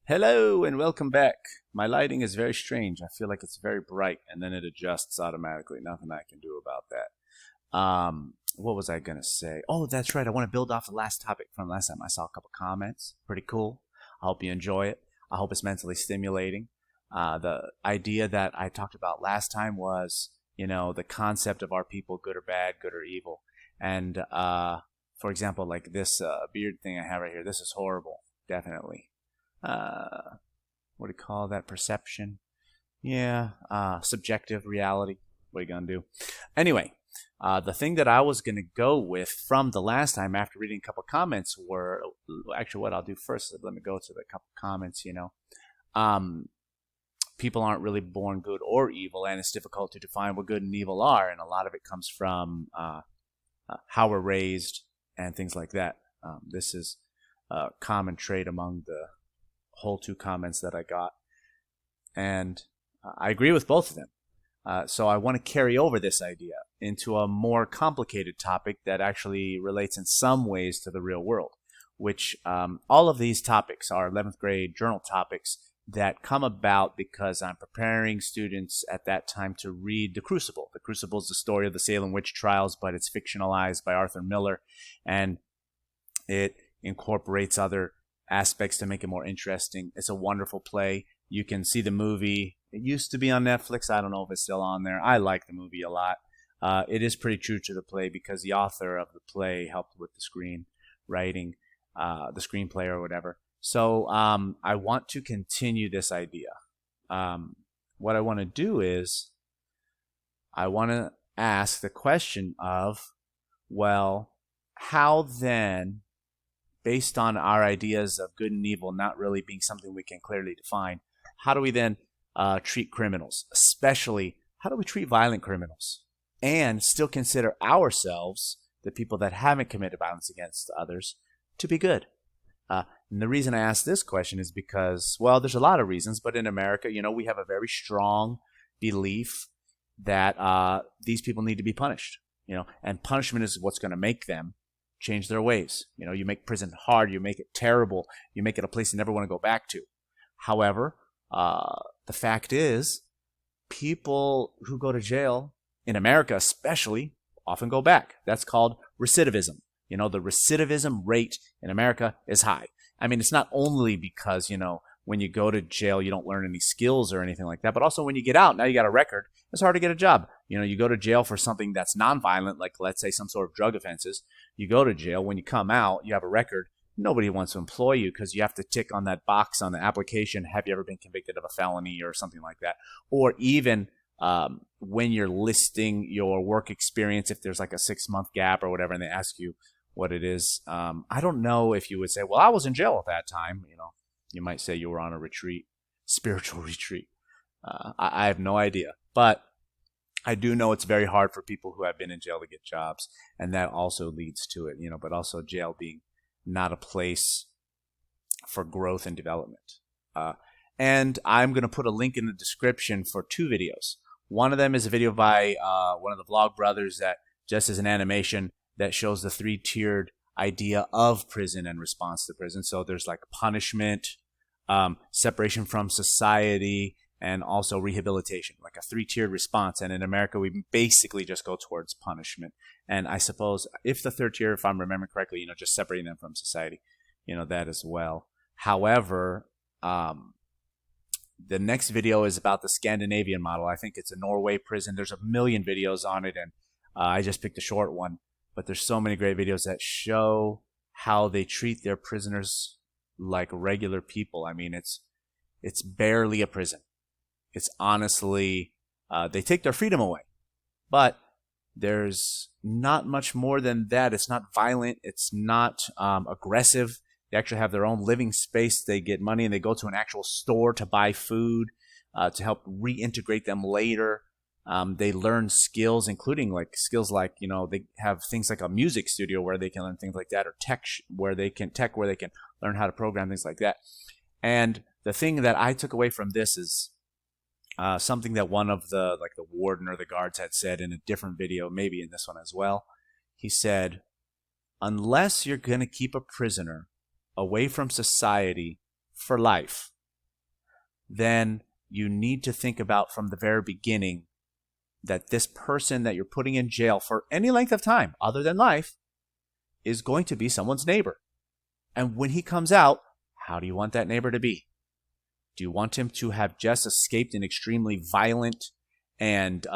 Hello and welcome back. My lighting is very strange. I feel like it's very bright and then it adjusts automatically. Nothing I can do about that. What was I going to say? Oh, that's right. I want to build off the last topic from last time. I saw a couple comments. Pretty cool. I hope you enjoy it. I hope it's mentally stimulating. The idea that I talked about last time was, the concept of our people, good or bad, good or evil. And, for example, like this beard thing I have right here, this is horrible. Definitely. What do you call that? Perception. Yeah. Subjective reality. What are you gonna do? Anyway, the thing that I was gonna go with from the last time after reading a couple comments were actually what I'll do first is let me go to the couple comments. Um, People aren't really born good or evil, and it's difficult to define what good and evil are, and a lot of it comes from how we're raised and things like that. This is a common trait among the whole two comments that I got. And I agree with both of them. So I want to carry over this idea into a more complicated topic that actually relates in some ways to the real world, which all of these topics are 11th grade journal topics that come about because I'm preparing students at that time to read The Crucible. The Crucible is the story of the Salem witch trials, but it's fictionalized by Arthur Miller, and it incorporates other aspects to make it more interesting. It's a wonderful play. You can see the movie. It used to be on Netflix. I don't know if it's still on there. I like the movie a lot. It is pretty true to the play because the author of the play helped with the screenwriting, the screenplay or whatever. So I want to continue this idea. What I want to do is I want to ask the question of, well, how then, based on our ideas of good and evil not really being something we can clearly define, how do we then treat criminals? Especially, how do we treat violent criminals? And still consider ourselves, the people that haven't committed violence against others, to be good. And the reason I ask this question is because, well, there's a lot of reasons, but in America, we have a very strong belief that these people need to be punished, and punishment is what's going to make them change their ways. You make prison hard, you make it terrible, you make it a place you never want to go back to. However, the fact is, people who go to jail, in America especially, often go back. That's called recidivism. The recidivism rate in America is high. I mean, it's not only because, when you go to jail, you don't learn any skills or anything like that, but also when you get out, now you got a record, it's hard to get a job. You go to jail for something that's nonviolent, like let's say some sort of drug offenses. You go to jail, when you come out, you have a record. Nobody wants to employ you because you have to tick on that box on the application, have you ever been convicted of a felony or something like that? Or even when you're listing your work experience, if there's like a 6-month gap or whatever, and they ask you what it is. I don't know if you would say, well, I was in jail at that time. You might say you were on a retreat, spiritual retreat. I have no idea. But I do know it's very hard for people who have been in jail to get jobs. And that also leads to it, but also jail being not a place for growth and development. And I'm going to put a link in the description for 2 videos. One of them is a video by one of the Vlog brothers that just as an animation that shows the 3-tiered idea of prison and response to prison. So there's like punishment, separation from society, and also rehabilitation, like a 3-tiered response. And in America, we basically just go towards punishment. And I suppose if the 3rd tier, if I'm remembering correctly, just separating them from society, that as well. However, the next video is about the Scandinavian model. I think it's a Norway prison. There's a million videos on it, and I just picked a short one. But there's so many great videos that show how they treat their prisoners like regular people. I mean, it's barely a prison. It's honestly, they take their freedom away. But there's not much more than that. It's not violent. It's not aggressive. They actually have their own living space. They get money and they go to an actual store to buy food to help reintegrate them later. They learn skills, including skills like, they have things like a music studio where they can learn things like that, or tech where they can learn how to program, things like that. And the thing that I took away from this is something that one of the warden or the guards had said in a different video, maybe in this one as well. He said, unless you're going to keep a prisoner away from society for life, then you need to think about from the very beginning that this person that you're putting in jail for any length of time other than life is going to be someone's neighbor. And when he comes out, how do you want that neighbor to be? Do you want him to have just escaped an extremely violent and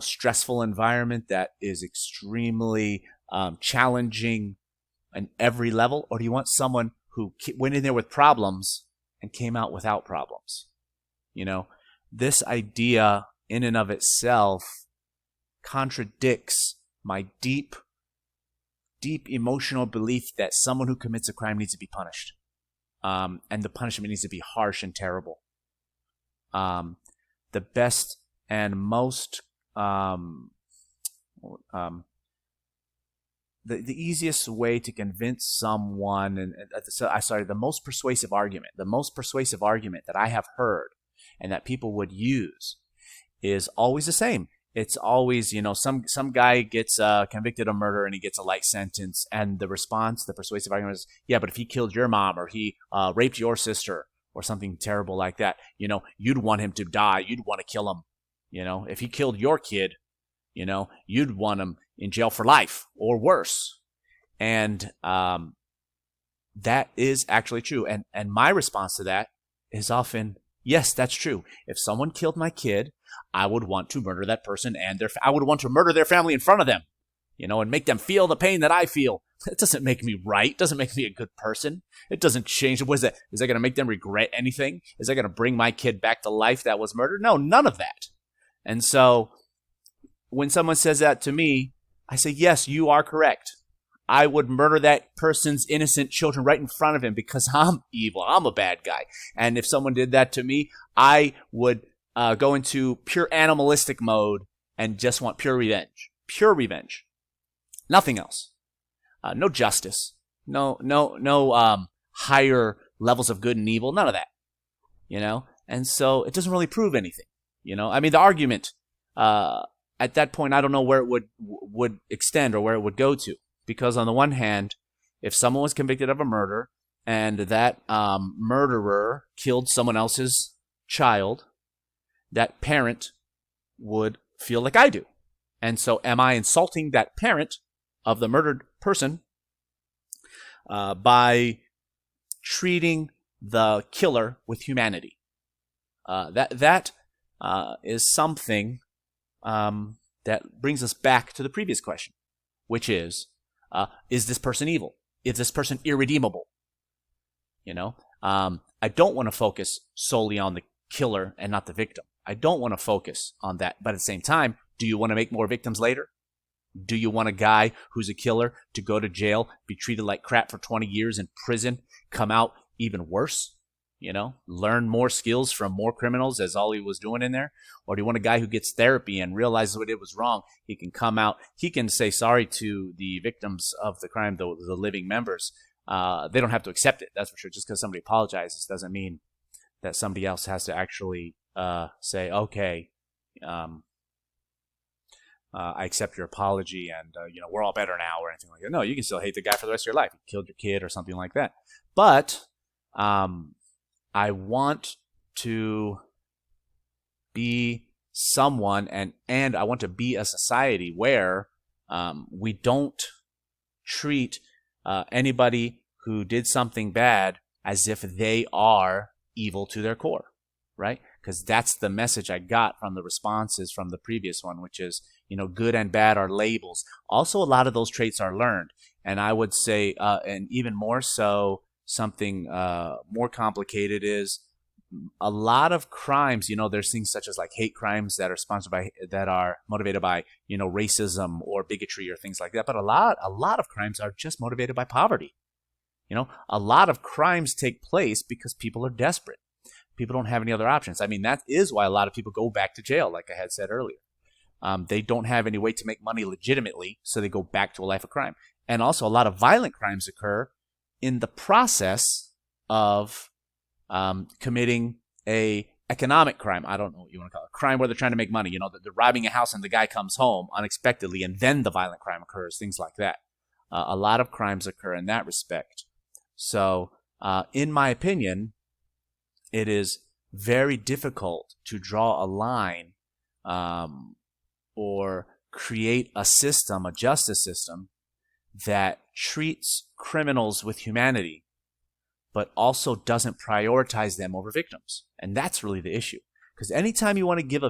stressful environment that is extremely challenging on every level? Or do you want someone who went in there with problems and came out without problems? This idea in and of itself contradicts my deep emotional belief that someone who commits a crime needs to be punished. And the punishment needs to be harsh and terrible. The best and most the easiest way to convince someone, the most persuasive argument that I have heard and that people would use is always the same. It's always, some guy gets convicted of murder and he gets a light sentence, and the persuasive argument is, yeah, but if he killed your mom or he raped your sister or something terrible like that, you'd want him to die. You'd want to kill him. If he killed your kid, you'd want him in jail for life or worse. And that is actually true. And my response to that is often, yes, that's true. If someone killed my kid, I would want to murder that person and I would want to murder their family in front of them, and make them feel the pain that I feel. It doesn't make me right. It doesn't make me a good person. It doesn't change. What is that? Is that going to make them regret anything? Is that going to bring my kid back to life that was murdered? No, none of that. And so when someone says that to me, I say, yes, you are correct. I would murder that person's innocent children right in front of him because I'm evil. I'm a bad guy. And if someone did that to me, I would go into pure animalistic mode and just want pure revenge. Pure revenge. Nothing else. No justice. No higher levels of good and evil. None of that. And so it doesn't really prove anything. The argument at that point, I don't know where it would extend or where it would go to. Because on the one hand, if someone was convicted of a murder and that murderer killed someone else's child, that parent would feel like I do. And so am I insulting that parent of the murdered person by treating the killer with humanity? That is something that brings us back to the previous question, which is this person evil? Is this person irredeemable? I don't want to focus solely on the killer and not the victim. I don't want to focus on that. But at the same time, do you want to make more victims later? Do you want a guy who's a killer to go to jail, be treated like crap for 20 years in prison, come out even worse? Learn more skills from more criminals as all he was doing in there? Or do you want a guy who gets therapy and realizes what it was wrong? He can come out, he can say sorry to the victims of the crime, the living members. They don't have to accept it, that's for sure. Just because somebody apologizes doesn't mean that somebody else has to actually say, okay, I accept your apology and, we're all better now or anything like that. No, you can still hate the guy for the rest of your life. He killed your kid or something like that. But I want to be someone and I want to be a society where we don't treat anybody who did something bad as if they are evil to their core, right? Because that's the message I got from the responses from the previous one, which is, good and bad are labels. Also, a lot of those traits are learned. And I would say, and even more so, something more complicated is a lot of crimes. There's things such as like hate crimes that are motivated by racism or bigotry or things like that. But a lot of crimes are just motivated by poverty. A lot of crimes take place because people are desperate. People don't have any other options. That is why a lot of people go back to jail, like I had said earlier. They don't have any way to make money legitimately, so they go back to a life of crime. And also, a lot of violent crimes occur in the process of committing a economic crime. I don't know what you want to call it. A crime where they're trying to make money. They're robbing a house and the guy comes home unexpectedly, and then the violent crime occurs, things like that. A lot of crimes occur in that respect. So, in my opinion, it is very difficult to draw a line or create a system, a justice system, that treats criminals with humanity, but also doesn't prioritize them over victims. And that's really the issue. Because anytime you want to give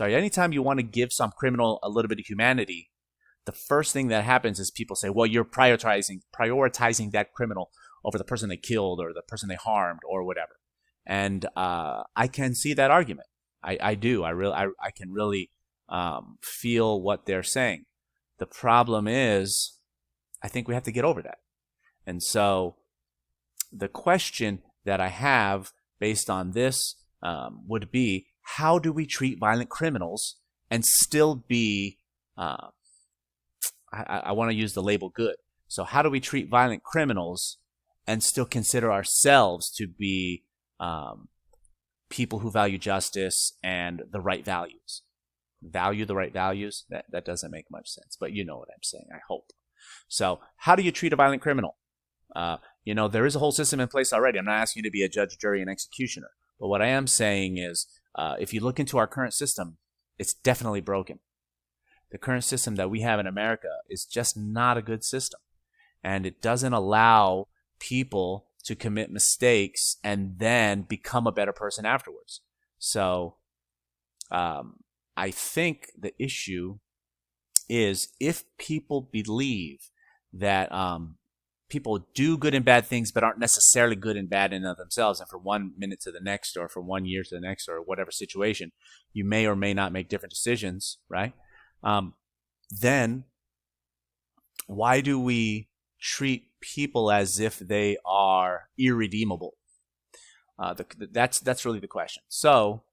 anytime you want to give some criminal a little bit of humanity, the first thing that happens is people say, well, you're prioritizing that criminal over the person they killed or the person they harmed or whatever. And I can see that argument. I do. I can really feel what they're saying. The problem is, I think we have to get over that. And so the question that I have based on this would be, how do we treat violent criminals and still be, I want to use the label good. So how do we treat violent criminals and still consider ourselves to be people who value justice and the right values? Value the right values? That doesn't make much sense, but you know what I'm saying, I hope. So how do you treat a violent criminal? There is a whole system in place already. I'm not asking you to be a judge, jury, and executioner. But what I am saying is, if you look into our current system, it's definitely broken. The current system that we have in America is just not a good system. And it doesn't allow people to commit mistakes and then become a better person afterwards. So I think the issue is, if people believe that people do good and bad things but aren't necessarily good and bad in and of themselves, and from 1 minute to the next or from 1 year to the next or whatever situation, you may or may not make different decisions, right? Then why do we treat people as if they are irredeemable? That's really the question. So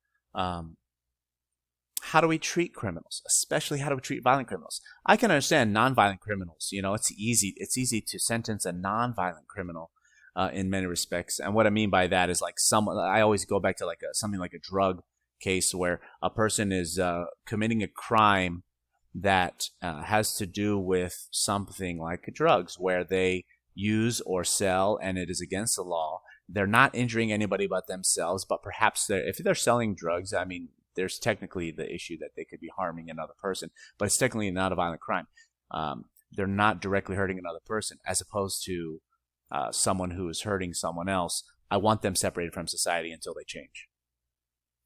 how do we treat criminals? Especially, how do we treat violent criminals? I can understand nonviolent criminals. It's easy to sentence a nonviolent criminal in many respects. And what I mean by that is, like, I always go back to something like a drug case where a person is committing a crime that has to do with something like drugs, where they use or sell and it is against the law. They're not injuring anybody but themselves, but perhaps if they're selling drugs, I mean, there's technically the issue that they could be harming another person, but it's technically not a violent crime. They're not directly hurting another person, as opposed to someone who is hurting someone else. I want them separated from society until they change.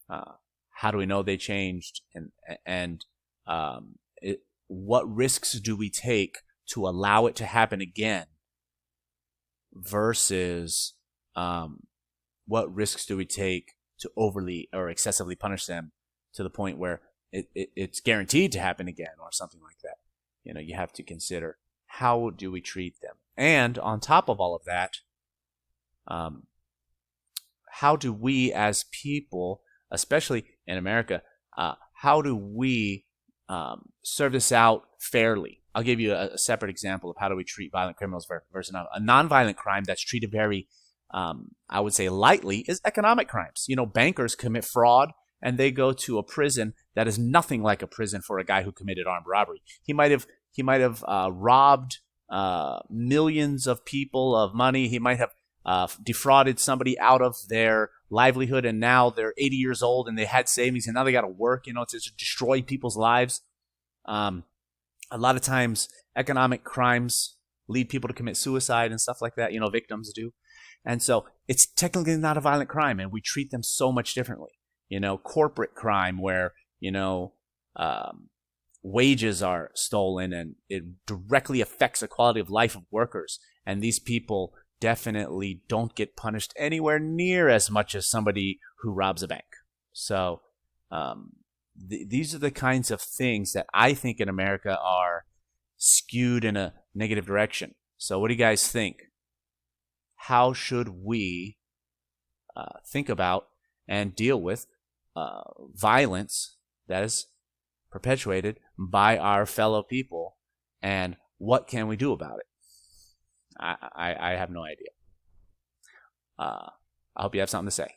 How do we know they changed? And what risks do we take to allow it to happen again? Versus what risks do we take to overly or excessively punish them to the point where it's guaranteed to happen again or something like that? You have to consider, how do we treat them? And on top of all of that, how do we as people, especially in America, how do we serve this out fairly? I'll give you a separate example of how do we treat violent criminals versus a nonviolent crime that's treated very, I would say, lightly, is economic crimes. Bankers commit fraud and they go to a prison that is nothing like a prison for a guy who committed armed robbery. He might have robbed millions of people of money. He might have defrauded somebody out of their livelihood, and now they're 80 years old and they had savings and now they got to work. To destroy people's lives. A lot of times, economic crimes lead people to commit suicide and stuff like that. Victims do. And so it's technically not a violent crime, and we treat them so much differently. Corporate crime, where, wages are stolen and it directly affects the quality of life of workers. And these people definitely don't get punished anywhere near as much as somebody who robs a bank. So these are the kinds of things that I think in America are skewed in a negative direction. So what do you guys think? How should we think about and deal with violence that is perpetuated by our fellow people, and what can we do about it? I have no idea. I hope you have something to say.